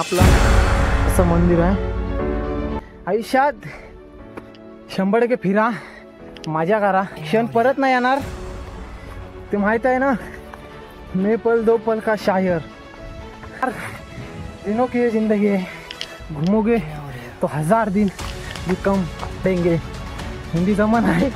आपला असं मंदिर आहे. आयुष्यात 100% फिरा, मजा करा, क्षण परत नाही येणार. ते माहित आहे ना, मैं पल दो पल का शायर. दिनों की जिंदगी है, घूमोगे तो 1000 दिन भी कम देंगे. हिंदी जमान आहे.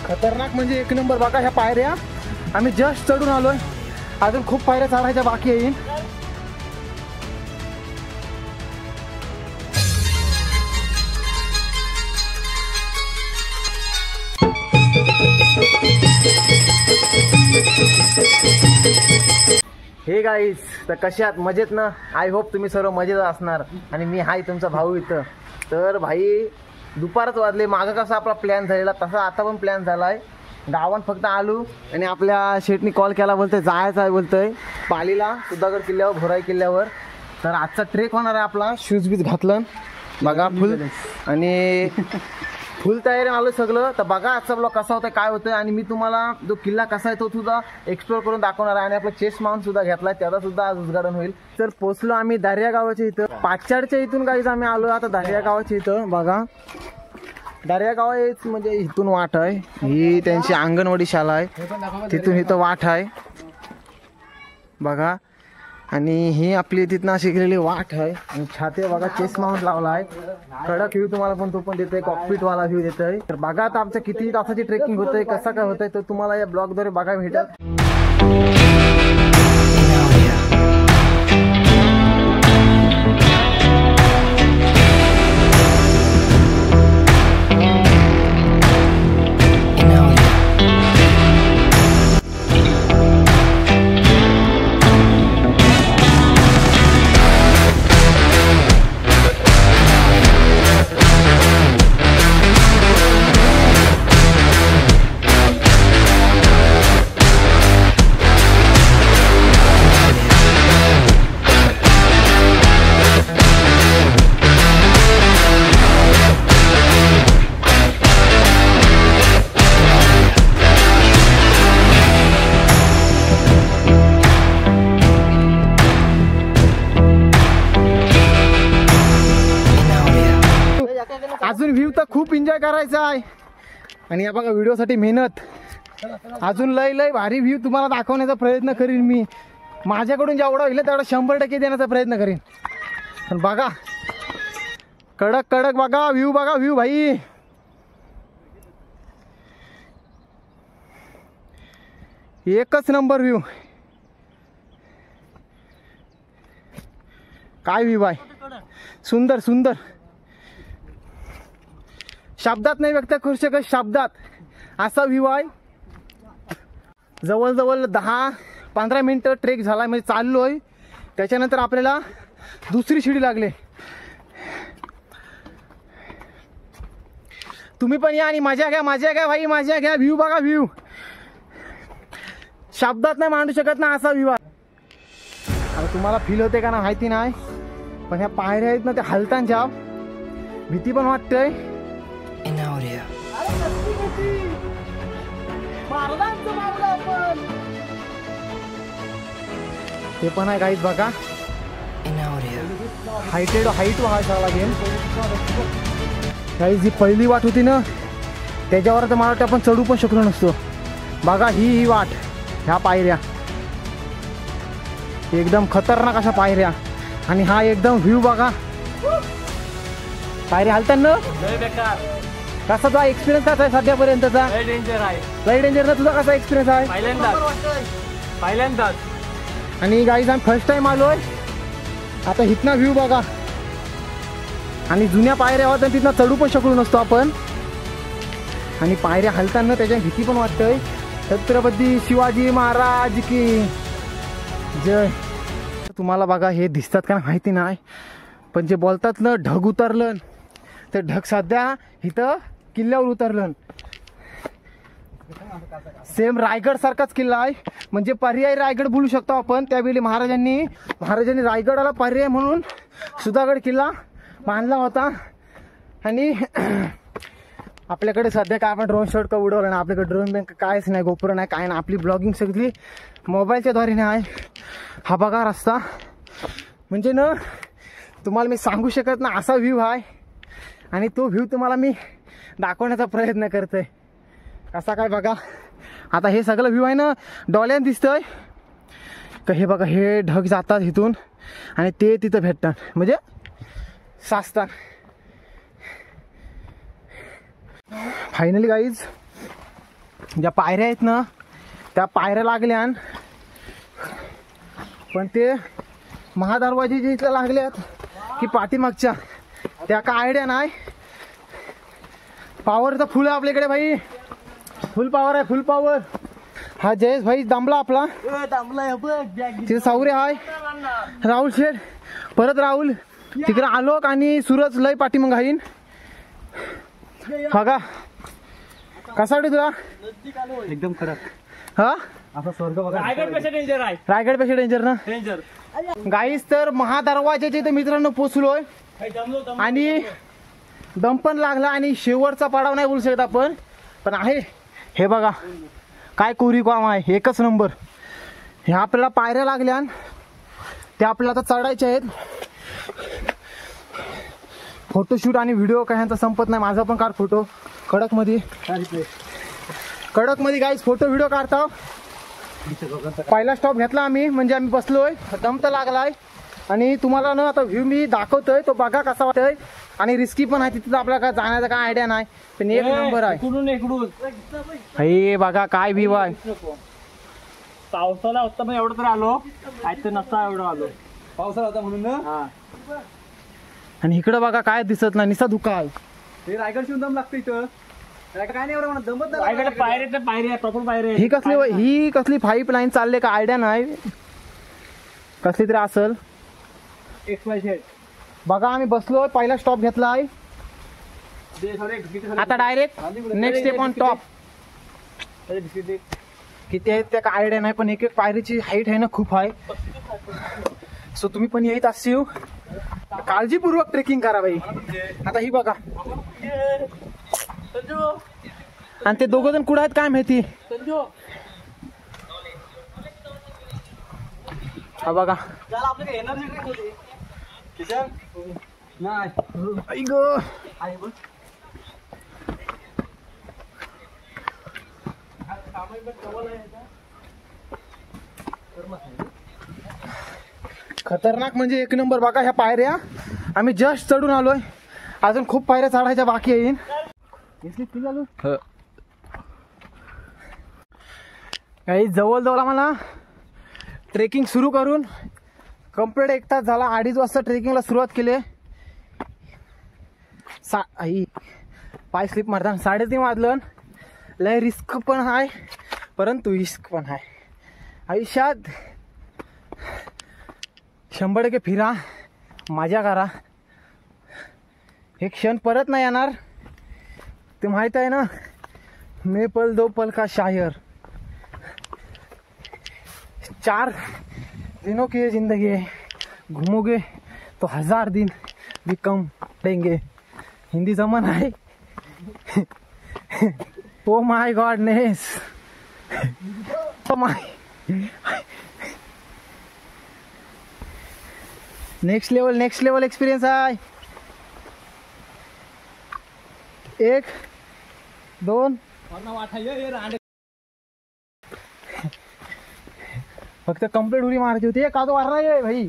खतरनाक म्हणजे एक नंबर. बघा ह्या पायऱ्या आम्ही जस्ट चढून आलोय, अजून खूप पायऱ्या चढायच्या बाकी आहे. हे गाईस, तर कशात मजेत ना. आय होप तुम्ही सर्व मजेत असणार. आणि मी हाय तुमचा भाऊ इथं. तर भाई दुपारच वाजले. मागं कसा आपला प्लॅन झालेला तसा आता पण प्लॅन झाला आहे. गावात फक्त आलो आणि आपल्या शेटनी कॉल केला, बोलतोय जायचं आहे, बोलतोय पालीला सुधागड किल्ल्यावर, भोराई किल्ल्यावर. तर आजचा ट्रेक होणार आहे आपला. शूज बीज घातलं बघा फुल आणि फुल तयारी आलो सगळं. तर बघा आजचा ब्लॉग कसा होता, काय होतं. आणि मी तुम्हाला जो किल्ला कसा आहे तो सुद्धा एक्सप्लोर करून दाखवणार आहे. आणि आपला चेस्ट माउंट सुद्धा घेतलाय, त्याचा सुद्धा आज उद्घाटन होईल. तर पोचलो आम्ही दारिया गावाच्या इथं. पाचाडच्या इथून काहीच आम्ही आलो आता दारिया गावाच्या इथं. बघा दारिया गाव आहे म्हणजे इथून वाट आहे. ही त्यांची अंगणवाडी शाळा आहे, तिथून इथं वाट आहे बघा. आणि ही आपली तिथनं शिकलेली वाट आहे. आणि छाते बघा चेस्ट माउंट लावला आहे. कडक व्ह्यू तुम्हाला पण तो पण देतोय, कॉकपीट वाला व्ह्यू देतोय. तर बघा आता आमचं किती तासाची ट्रेकिंग होतंय, कसं काय होतंय तर तुम्हाला या ब्लॉगद्वारे बघायला भेटेल. अजून व्ह्यू तर खूप एन्जॉय करायचा आहे. आणि या बघा व्हिडिओसाठी मेहनत. अजून लय भारी व्ह्यू तुम्हाला दाखवण्याचा प्रयत्न करीन मी. माझ्याकडून जेवढा होईल तेवढा 100% देण्याचा प्रयत्न करीन. पण बघा कडक बघा व्ह्यू, बघा व्ह्यू भाई. एकच नंबर व्ह्यू. काय व्ह्यू आहे, सुंदर सुंदर. शब्दात नाही व्यक्त करू शकत, शब्दात असा व्ह्यू आहे. जवळजवळ 10-15 मिनिटं ट्रेक झाला म्हणजे चाललोय. त्याच्यानंतर आपल्याला दुसरी शिडी लागली. तुम्ही पण या आणि मजा घ्या भाई, मजा घ्या. व्ह्यू बघा व्ह्यू, शब्दात नाही मांडू शकत ना असा व्ह्यू आहे. आता तुम्हाला फील होते का ना माहिती नाही, पण ह्या पायऱ्या आहेत ना त्या हलतांच्या, भीती पण वाटतंय. ते पण आहे काहीच बघा. हाईट व्हायचा लागेल. काही जी पहिली वाट होती ना त्याच्यावर तर मला वाटतं आपण चढू पण शकलो नसतो. बघा ही वाट, ह्या पायऱ्या एकदम खतरनाक अशा पायऱ्या. आणि हा एकदम व्ह्यू बघा. पायऱ्या हलताना कसा तुझा एक्सपिरियन्स कसा आहे सध्यापर्यंतचा? लय डेंजर ना. तुझा कसा एक्सपिरियन्स आहे? पहिल्यांदाच. आणि गाईज आम्ही फर्स्ट टाइम आलोय. आता इथना व्ह्यू बघा. आणि जुन्या पायऱ्या होत्या तिथनं चढू पण शकलो नसतो आपण. आणि पायऱ्या हलताना त्याच्या भीती पण वाटतंय. छत्रपती शिवाजी महाराज की जय. तुम्हाला बघा हे दिसतात का माहिती नाही, पण जे बोलतात ना ढग उतरलं, ते ढग सध्या इथं किल्ल्यावर उतरलं. सेम रायगड सारखाच किल्ला आहे. म्हणजे पर्यायी रायगड बोलू शकतो आपण. त्यावेळी महाराजांनी रायगडाला पर्याय म्हणून सुधागड किल्ला बांधला होता. आणि आपल्याकडे सध्या काय आपण ड्रोन शॉट का उडवलं ना, आपल्याकडे ड्रोन बँक कायच नाही, गोप्रो नाही, काय नाही. आपली ब्लॉगिंग सगळी मोबाईलच्या द्वारे आहे. हा बघा रस्ता म्हणजे ना तुम्हाला मी सांगू शकत ना असा व्ह्यू आहे. आणि तो व्ह्यू तुम्हाला मी दाखवण्याचा प्रयत्न करतोय. कसा काय बघा. आता हे सगळं व्ह्यू आहे ना डोळ्यात दिसतंय का. हे बघा हे ढग जातात इथून आणि ते तिथं भेटतात म्हणजे साचतात. फायनली गाईज ज्या पायऱ्या आहेत ना त्या पायऱ्या लागल्या. पण ते महादरवाजे जे इथल्या लागल्यात की पाठीमागच्या त्या काय आयडिया नाही. पॉवर तर फुल आहे आपल्याकडे भाई. फुल पॉवर आहे. फुल पॉवर. हा जयेश भाई दांबला आपला. तिथे सावरे हाय. राहुल शेठ परत राहुल तिकडे आलोक आणि सूरज लय पाठीमाग हाईन. बघा कसा वाटतं तुला. एकदम कडक. हा असा स्वर्ग बघा. रायगडपेक्षा डेंजर आहे. रायगडपेक्षा डेंजर ना. डेंजर. गाईस तर महादरवाजाच्या इथे मित्रांनो पोचलोय आणि दम पण लागला आणि शेवटचा पडाव नाही बोलू शकत आपण. पण आहे हे बघा काय कोरी काम आहे. एकच नंबर. ह्या आपल्याला पायऱ्या लागल्या त्या आपल्याला आता चढायच्या आहेत. फोटोशूट आणि व्हिडिओ काय ह्यांचा संपत नाही. माझा पण काढ फोटो कडक मध्ये गाईस फोटो व्हिडिओ काढता. पहिला स्टॉप घेतला आम्ही म्हणजे आम्ही बसलोय. दम तर लागलाय आणि तुम्हाला ना आता व्ह्यू मी दाखवतोय तो बघा कसा वाटतोय. आणि रिस्की पण आहे तिथे आपल्याला काय जाण्याचा काय आयडिया नाही पण एक नंबर आहे. हे बघा काय व्ह्यू आहे. पावसाला होता पण एवढं तर आलो. आज तर नसता एवढं आलो. पावसाळा होता म्हणून ना. आणि इकडं बघा काय दिसत नाही निसा धुका आहे. हे रायगड शिवून दम लागतं इथं. काय नाही एवढं म्हणत दमत नाही. रायगड पायऱ्या तर पायऱ्या प्रॉपर पायऱ्या. ही कसली पाईप लाईन चालले का आयडिया नाही. कसली तरी असल. XYZ. बघा आम्ही बसलो. पहिला स्टॉप घेतला आहे. आता direct next step on top. किती आहेत त्या काय आयडिया नाही पण एक एक पायरीची हाईट आहे ना खूप आहे. सो तुम्ही पण येत असेल काळजीपूर्वक ट्रेकिंग करा बाई. आता ही बघा आणि ते दोघं जण कुठे आहेत काय माहिती. हा बघा खतरनाक म्हणजे एक नंबर. बघा ह्या पायऱ्या आम्ही जस्ट चढून आलोय. अजून खूप पायऱ्या चढायच्या बाकी येईन. काही जवळ आम्हाला ट्रेकिंग सुरू करून कंप्लीट 1 तास झाला. 2:30 वाजता ट्रेकिंगला सुरुवात केली. पाय स्लिप मारता 3:30 वाजलं. लय रिस्क पण आहे परंतु रिस्क पण आहे. आयुष्यात 100% फिरा मजा करा. हे क्षण परत नाही येणार. ते माहित आहे ना. मे पल दो पल का शायर. 4 दिनों की जिंदगी है. घूमोगे तो 1000 दिन भी कम देंगे. हिंदी जमन आहे. Oh my goodness. Oh my next level experience आहे. 1 2 फक्त कंप्लीट उडी मारायची होती. का तो मारणार आहे भाई.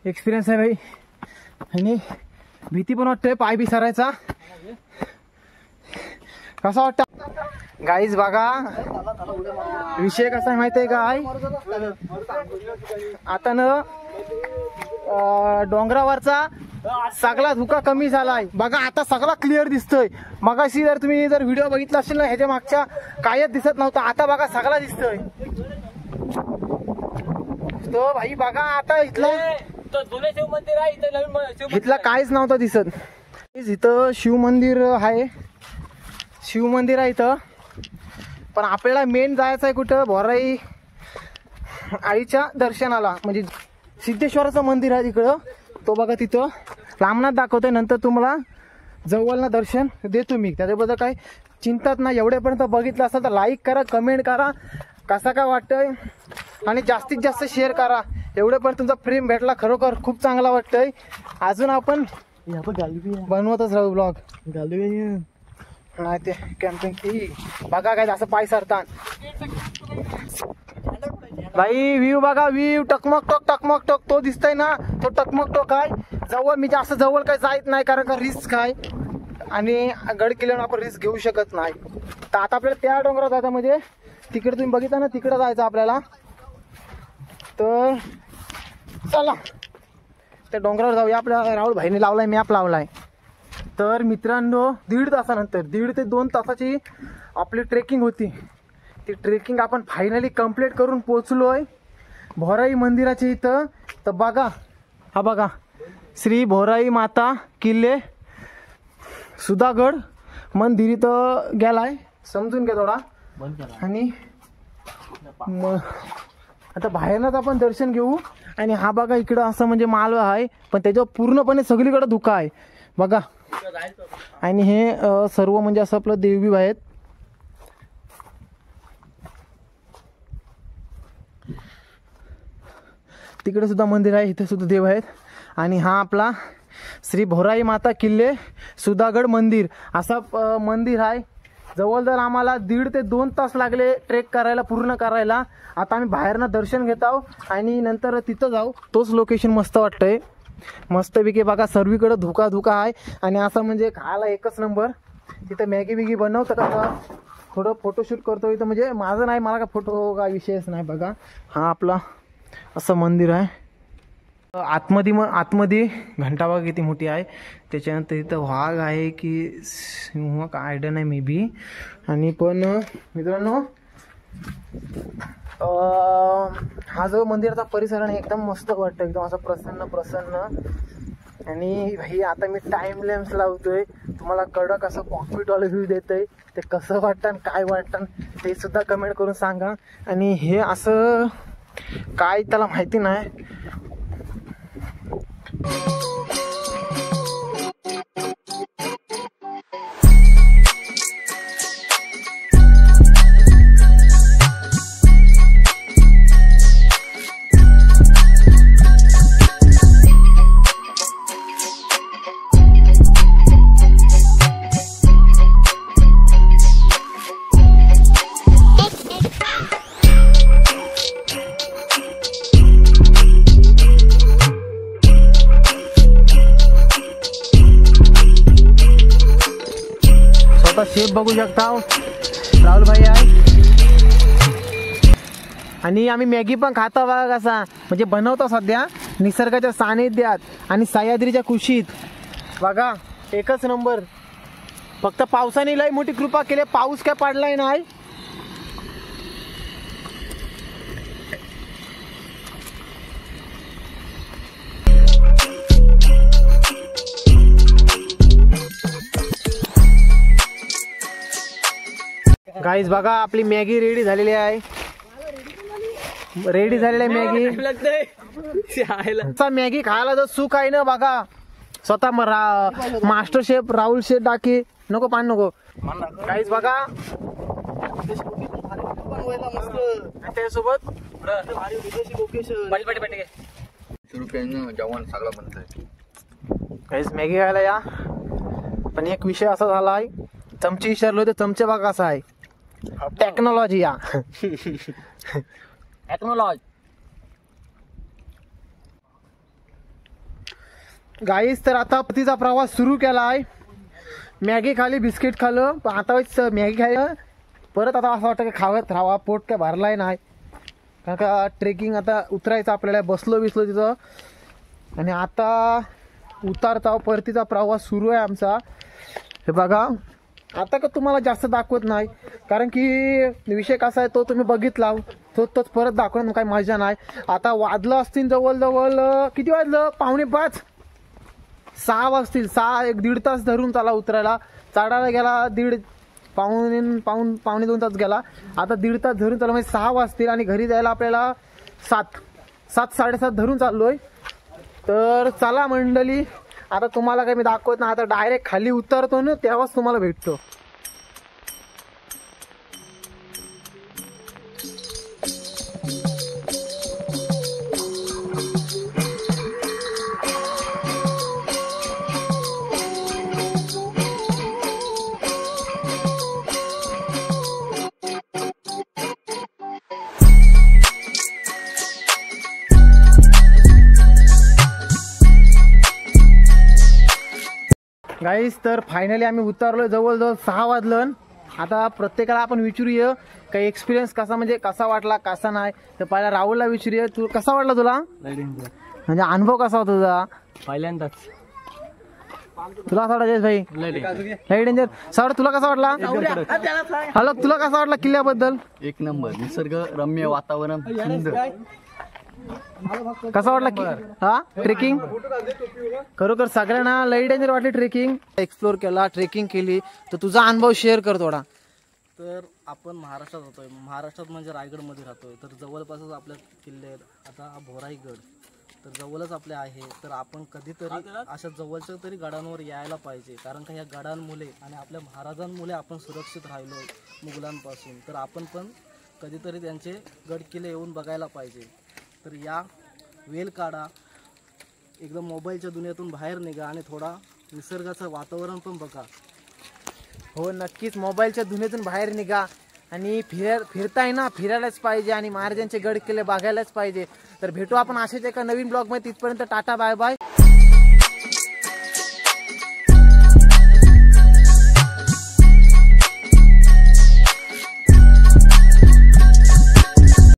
एक्सपिरियन्स आहे भाई आणि भीती पण वाटतंय पाय बी सरायचा. कसा वाटतं गाईज. बघा विषय कसा आहे माहिती आहे काय. आता ना डोंगरावरचा सगळा धुका कमी झालाय. बघा आता सगळा क्लिअर दिसतोय. मगाशी जर तुम्ही व्हिडिओ बघितला असेल ना ह्याच्या मागच्या कायच दिसत नव्हता. आता बघा सगळा दिसतोय. तो भाई बघा आता इथला काहीच नव्हतं दिसत. इथं शिव मंदिर आहे. शिव मंदिर आहे इथं. पण आपल्याला मेन जायचं आहे कुठं बोराई आईच्या दर्शनाला. म्हणजे सिद्धेश्वराचं मंदिर आहे तिकडं. तो बघा तिथं लांबनात दाखवतोय. नंतर तुम्हाला जवळना दर्शन देतो मी. त्याच्याबद्दल काही चिंताच नाही. एवढ्यापर्यंत बघितलं असेल तर लाईक करा कमेंट करा. कसा काय वाटतंय आणि जास्तीत जास्त शेअर करा. एवढं पण तुमचा प्रेम भेटला खरोखर खूप चांगला वाटतंय. अजून आपण बनवतच राहू ब्लॉग. नाही ते कॅम्पिंग बघा काय असं पाय सरतात भाई. व्ह्यू बघा, व्ह्यू टकमक टक तो दिसतोय ना, तो टकमक टोक आहे. जवळ मी जास्त जवळ काही जायत नाही कारण का रिस्क आहे आणि गड किल्ल्यावर आपण रिस्क घेऊ शकत नाही. तर आता आपल्याला त्या डोंगरात जायचं, म्हणजे तिकडे तुम्ही बघितलं ना तिकडे जायचं आपल्याला. तर चला त्या डोंगरावर जाऊया. आपल्या राहुल भाईने लावलाय, मॅप लावलाय. तर मित्रांनो 1.5 तासानंतर 1.5 ते 2 तासाची आपली ट्रेकिंग होती. ती ट्रेकिंग आपण फायनली कंप्लीट करून पोचलोय भोराई मंदिराच्या इथं. तर बघा, हा बघा श्री भोराई माता किल्ले सुधागड मंदिर इथं गेलाय, समजून घ्या थोडा. आणि आता बाहेरनच आपण दर्शन घेऊ. आणि हा बघा इकडं असं म्हणजे मालवा आहे, पण त्याच्यावर पूर्णपणे सगळीकडे धुका आहे बघा. आणि हे सर्व म्हणजे असं आपलं देवबीव आहेत. तिकडे सुद्धा मंदिर आहे, इथे सुद्धा देव आहेत. आणि हा आपला श्री भोराई माता किल्ले सुधागड मंदिर असा मंदिर आहे. जवळजवळ आम्हाला 1.5 ते 2 तास लागले ट्रेक करायला, पूर्ण करायला. आता आम्ही बाहेरनं दर्शन घेत आहोत आणि नंतर तिथं जाऊ. तोच लोकेशन मस्त वाटतंय, मस्तपैकी बघा सर्वीकडे धुका आहे. आणि असं म्हणजे खायला एकच नंबर. तिथं मॅगी बिगी बनवतं का, थोडं फोटोशूट करतो इथं. म्हणजे माझं नाही, मला का फोटो काय विषयच नाही. बघा हा आपला असं मंदिर आहे. आतमध्ये घंटाबाग किती मोठी आहे. त्याच्यानंतर इथं वाघ आहे की सिंह का आयडिया नाही मे बी. आणि पण मित्रांनो हा जो मंदिराचा परिसर आहे एकदम मस्त वाटतं, एकदम असं प्रसन्न. आणि भाई आता मी टाइम लॅम्स लावतोय, तुम्हाला कडक असं कॉकपिटवाला व्ह्यू देतोय. ते कसं वाटतं काय वाटतं ते सुद्धा कमेंट करून सांगा. आणि हे असं काय त्याला माहिती नाही. शेप बघू शकता राहुल भाई आहे. आणि आम्ही मॅगी पण खाता बघा कसा म्हणजे बनवतो सध्या निसर्गाच्या सानिध्यात आणि सह्याद्रीच्या कुशीत. बघा एकच नंबर. फक्त पावसाने लई मोठी कृपा केली, पाऊस काय पडलाय नाही. गाईज बघा आपली मॅगी रेडी झालेली आहे. मॅगी. मॅगी खायला जर सुख आहे ना बघा. स्वतः मास्टर शेफ राहुल शेफ डाके. नको पान नको. गाईज बघा त्यासोबत जेवण सगळं बनतंय. गाईज मॅगी खायला या. पण एक विषय असा झाला आहे, चमचे विचारलो तर चमचे बघा कसा आहे. टेक्नॉलॉजी या टेक्नॉलॉजी. गाईस तर आता पतीचा प्रवास सुरू केला आहे. मॅगी खाली, बिस्किट खाल्लं, पण आता मॅगी खायला परत आता असं वाटतं की खावत राहावा, पोट काय भरलाय नाही. कारण का ट्रेकिंग आता उतरायचं आपल्याला. बसलो तिथं आणि आता उतारता परतीचा प्रवास सुरू आहे आमचा. हे बघा आता का तुम्हाला जास्त दाखवत नाही कारण की विषय कसा आहे तो तुम्ही बघितला, तोच परत दाखवण्यात काही मजा नाही. आता वाजलं असतील जवळ किती वाजलं, 5:45 6 वाजतील. 1.5 तास धरून चला उतरायला. चढायला गेला पावणे 2 तास गेला. आता 1.5 तास धरून चला म्हणजे 6 वाजतील. आणि घरी जायला आपल्याला 7 7:30 धरून चाललोय. तर चला मंडळी, आता तुम्हाला काही मी दाखवत नाही. आता डायरेक्ट खाली उतरतो ना तेव्हाच तुम्हाला भेटतो. गाईस तर फायनली आम्ही उतरलो, जवळजवळ 6 वाजलं. आता प्रत्येकाला आपण विचारूया काही एक्सपिरियन्स कसा, म्हणजे कसा वाटला कसा नाही. तर पहिला राहुलला विचारूया, तू कसा वाटला तुला, म्हणजे अनुभव कसा होता तुझा पहिल्यांदाच. तुला कसा वाटला जयेश भाई? Light danger. सावड तुला कसा वाटला? हॅलो तुला कसा वाटला किल्ल्याबद्दल? एक नंबर, निसर्ग रम्य वातावरण, सुंदर. कसा वाटला हा ट्रेकिंग? खरोखर सगळ्यांना लई डेंजर वाटली ट्रेकिंग. एक्सप्लोर केला, ट्रेकिंग केली, तर तुझा अनुभव शेअर कर थोडा. तर आपण महाराष्ट्रात होतोय, महाराष्ट्रात म्हणजे रायगडमध्ये राहतोय, तर जवळपासच आपल्या किल्ले आहेत. आता हा भोराईगड तर जवळच आपले आहे, तर आपण कधीतरी अशा जवळच्या तरी गडांवर यायला पाहिजे. कारण का ह्या गडांमुळे आणि आपल्या महाराजांमुळे आपण सुरक्षित राहिलो मुघलांपासून. तर आपण पण कधीतरी त्यांचे गड किल्ले येऊन बघायला पाहिजे. तर या वेळ काढा, एकदम मोबाईलच्या दुनियेतून बाहेर निघा आणि थोडा निसर्गाचं वातावरण पण बघा. हो नक्कीच, मोबाईलच्या दुनियेतून बाहेर निघा आणि फिरताय ना, फिरायलाच पाहिजे आणि महाराजांचे गड किल्ले बघायलाच पाहिजे. तर भेटू आपण अशाच एका नवीन ब्लॉग मध्ये. तिथपर्यंत टाटा बाय बाय.